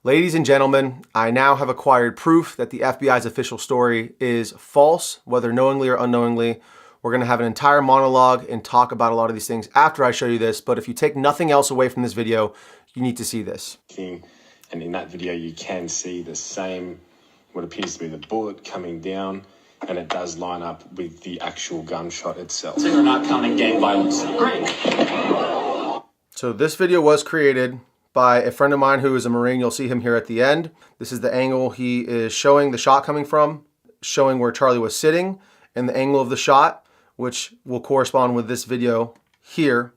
Ladies and gentlemen, I now have acquired proof that the FBI's official story is false, whether knowingly or unknowingly. We're going to have an entire monologue and talk about a lot of these things after I show you this, but if you take nothing else away from this video, you need to see this. And in that video, you can see the same, what appears to be the bullet coming down, and it does line up with the actual gunshot itself. So you're not counting gang violence. Great. So this video was created by a friend of mine who is a Marine. You'll see him here at the end. This is the angle he is showing the shot coming from, showing where Charlie was sitting and the angle of the shot, which will correspond with this video here,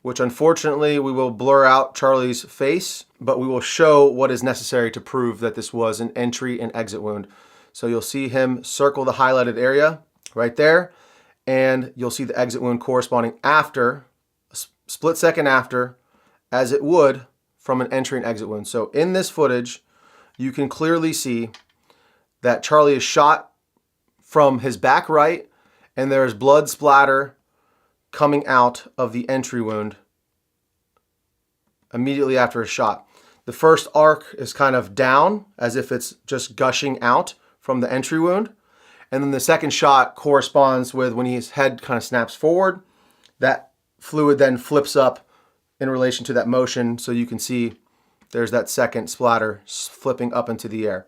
which unfortunately we will blur out Charlie's face, but we will show what is necessary to prove that this was an entry and exit wound. So you'll see him circle the highlighted area right there, and you'll see the exit wound corresponding after, a split second after, as it would from an entry and exit wound. So in this footage, you can clearly see that Charlie is shot from his back right, and there is blood splatter coming out of the entry wound immediately after a shot. The first arc is kind of down, as if it's just gushing out from the entry wound. And then the second shot corresponds with when his head kind of snaps forward. That fluid then flips up in relation to that motion, so you can see there's that second splatter flipping up into the air.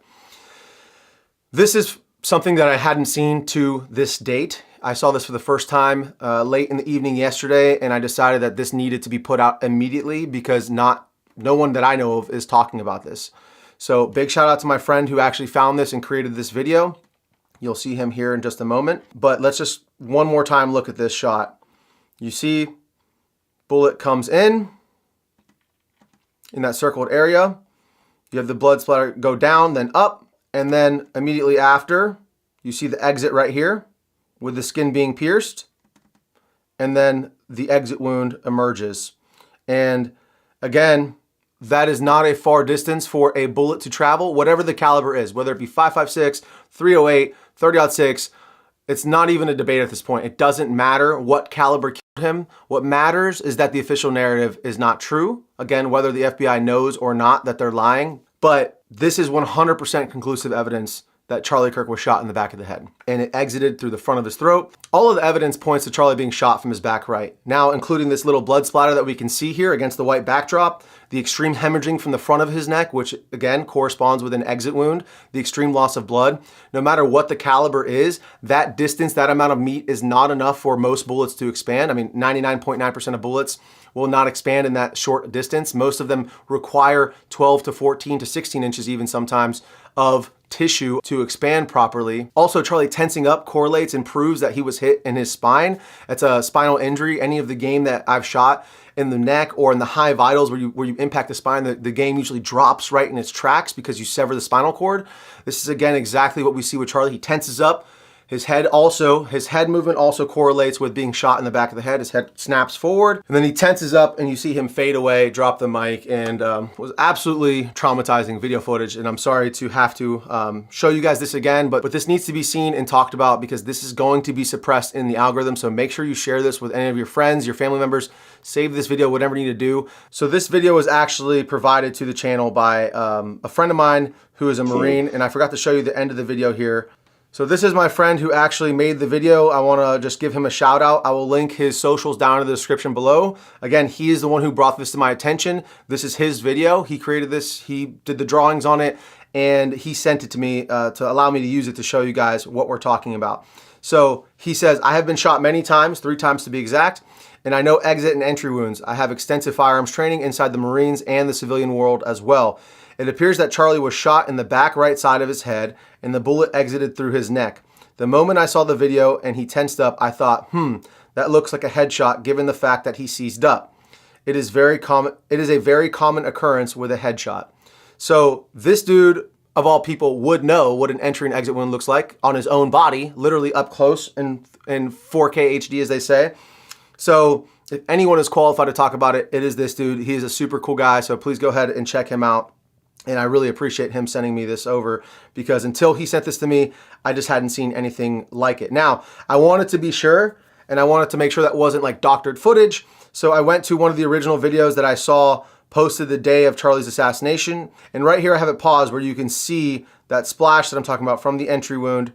This is something that I hadn't seen to this date. I saw this for the first time late in the evening yesterday, and I decided that this needed to be put out immediately because no one that I know of is talking about this. So big shout out to my friend who actually found this and created this video. You'll see him here in just a moment, but let's just one more time look at this shot. You see bullet comes in that circled area. You have the blood splatter go down, then up, and then immediately after, you see the exit right here with the skin being pierced, and then the exit wound emerges. And again, that is not a far distance for a bullet to travel, whatever the caliber is, whether it be 5.56, 308, 30-06, it's not even a debate at this point. It doesn't matter what caliber killed him. What matters is that the official narrative is not true. Again, whether the FBI knows or not that they're lying, but this is 100% conclusive evidence that Charlie Kirk was shot in the back of the head, and it exited through the front of his throat. All of the evidence points to Charlie being shot from his back right. Now, including this little blood splatter that we can see here against the white backdrop, the extreme hemorrhaging from the front of his neck, which again corresponds with an exit wound, the extreme loss of blood. No matter what the caliber is, that distance, that amount of meat is not enough for most bullets to expand. I mean, 99.9% of bullets will not expand in that short distance. Most of them require 12 to 14 to 16 inches even sometimes of tissue to expand properly. Also, Charlie tensing up correlates and proves that he was hit in his spine. It's a spinal injury. Any of the game that I've shot in the neck or in the high vitals where you impact the spine, the game usually drops right in its tracks because you sever the spinal cord. This is again exactly what we see with Charlie. He tenses up. His head movement also correlates with being shot in the back of the head. His head snaps forward, and then he tenses up, and you see him fade away, drop the mic, and was absolutely traumatizing video footage. And I'm sorry to have to show you guys this again, but this needs to be seen and talked about because this is going to be suppressed in the algorithm. So make sure you share this with any of your friends, your family members. Save this video, whatever you need to do. So this video was actually provided to the channel by a friend of mine who is a Marine, and I forgot to show you the end of the video here. So this is my friend who actually made the video. I want to just give him a shout out. I will link his socials down in the description below. Again, he is the one who brought this to my attention. This is his video. He created this. He did the drawings on it, and he sent it to me to allow me to use it to show you guys what we're talking about. So he says, I have been shot many times, 3 times to be exact, and I know exit and entry wounds. I have extensive firearms training inside the Marines and the civilian world as well. It appears that Charlie was shot in the back right side of his head and the bullet exited through his neck. The moment I saw the video and he tensed up, I thought, that looks like a headshot given the fact that he seized up. It is a very common occurrence with a headshot. So this dude, of all people, would know what an entry and exit wound looks like on his own body, literally up close in 4K HD, as they say. So if anyone is qualified to talk about it, it is this dude. He is a super cool guy, so please go ahead and check him out. And I really appreciate him sending me this over because until he sent this to me, I just hadn't seen anything like it. Now, I wanted to be sure, and I wanted to make sure that wasn't like doctored footage. So I went to one of the original videos that I saw posted the day of Charlie's assassination. And right here I have it paused where you can see that splash that I'm talking about from the entry wound.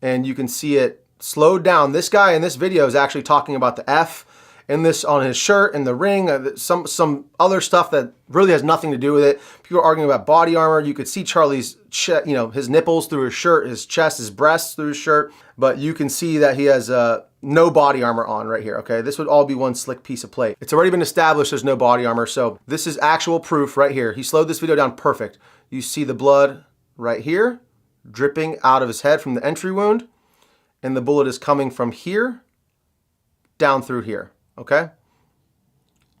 And you can see it slowed down. This guy in this video is actually talking about the F in this on his shirt and the ring, some other stuff that really has nothing to do with it. People are arguing about body armor. You could see Charlie's his nipples through his shirt, his chest, his breasts through his shirt, but you can see that he has no body armor on right here, okay? This would all be one slick piece of plate. It's already been established there's no body armor, so this is actual proof right here. He slowed this video down perfect. You see the blood right here dripping out of his head from the entry wound, and the bullet is coming from here down through here. Okay,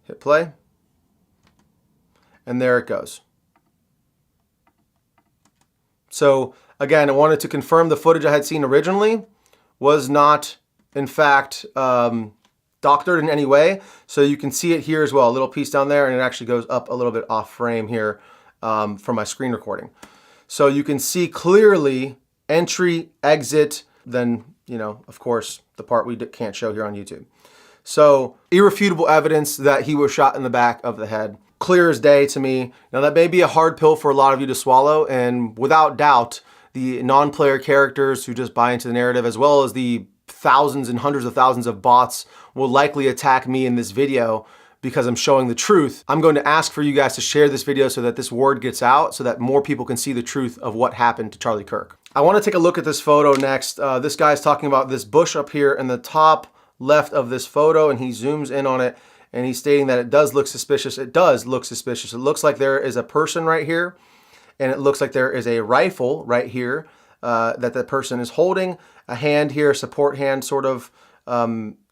hit play, and there it goes. So again, I wanted to confirm the footage I had seen originally was not, in fact, doctored in any way. So you can see it here as well, a little piece down there, and it actually goes up a little bit off frame here from my screen recording. So you can see clearly entry, exit, then, of course, the part we can't show here on YouTube. So irrefutable evidence that he was shot in the back of the head. Clear as day to me. Now that may be a hard pill for a lot of you to swallow, and without doubt, the non-player characters who just buy into the narrative, as well as the thousands and hundreds of thousands of bots, will likely attack me in this video because I'm showing the truth. I'm going to ask for you guys to share this video so that this word gets out, so that more people can see the truth of what happened to Charlie Kirk. I want to take a look at this photo next. This guy's talking about this bush up here in the top left of this photo, and he zooms in on it, and he's stating that it does look suspicious. It does look suspicious. It looks like there is a person right here, and it looks like there is a rifle right here that the person is holding. A hand here, support hand, sort of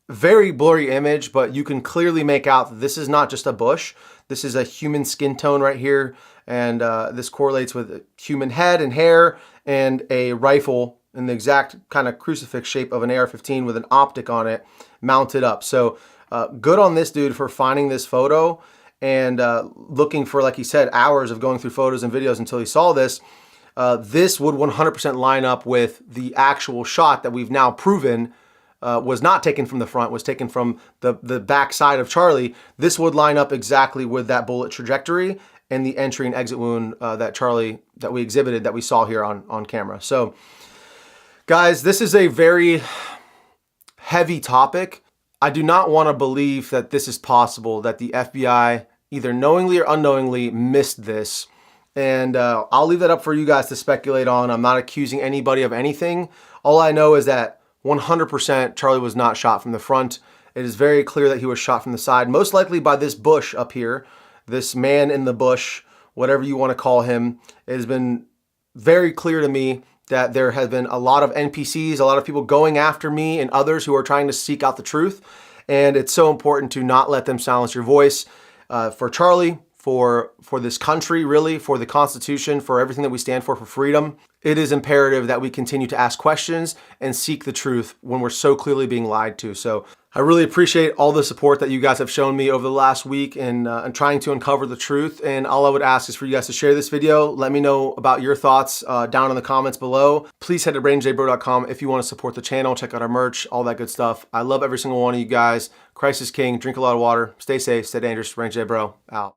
very blurry image, but you can clearly make out that this is not just a bush. This is a human skin tone right here, and this correlates with a human head and hair and a rifle in the exact kind of crucifix shape of an AR-15 with an optic on it mounted up. So good on this dude for finding this photo and looking for, like he said, hours of going through photos and videos until he saw this. This would 100% line up with the actual shot that we've now proven was not taken from the front, was taken from the back side of Charlie. This would line up exactly with that bullet trajectory and the entry and exit wound that we exhibited, that we saw here on camera. So guys, this is a very heavy topic. I do not want to believe that this is possible, that the FBI either knowingly or unknowingly missed this. And I'll leave that up for you guys to speculate on. I'm not accusing anybody of anything. All I know is that 100% Charlie was not shot from the front. It is very clear that he was shot from the side, most likely by this bush up here, this man in the bush, whatever you want to call him. It has been very clear to me that there has been a lot of NPCs, a lot of people going after me and others who are trying to seek out the truth. And it's so important to not let them silence your voice. For Charlie, for this country, really, for the Constitution, for everything that we stand for freedom, it is imperative that we continue to ask questions and seek the truth when we're so clearly being lied to. So I really appreciate all the support that you guys have shown me over the last week in trying to uncover the truth. And all I would ask is for you guys to share this video. Let me know about your thoughts down in the comments below. Please head to RangeDayBro.com if you want to support the channel, check out our merch, all that good stuff. I love every single one of you guys. Christ is King. Drink a lot of water. Stay safe. Stay dangerous. RangeDayBro out.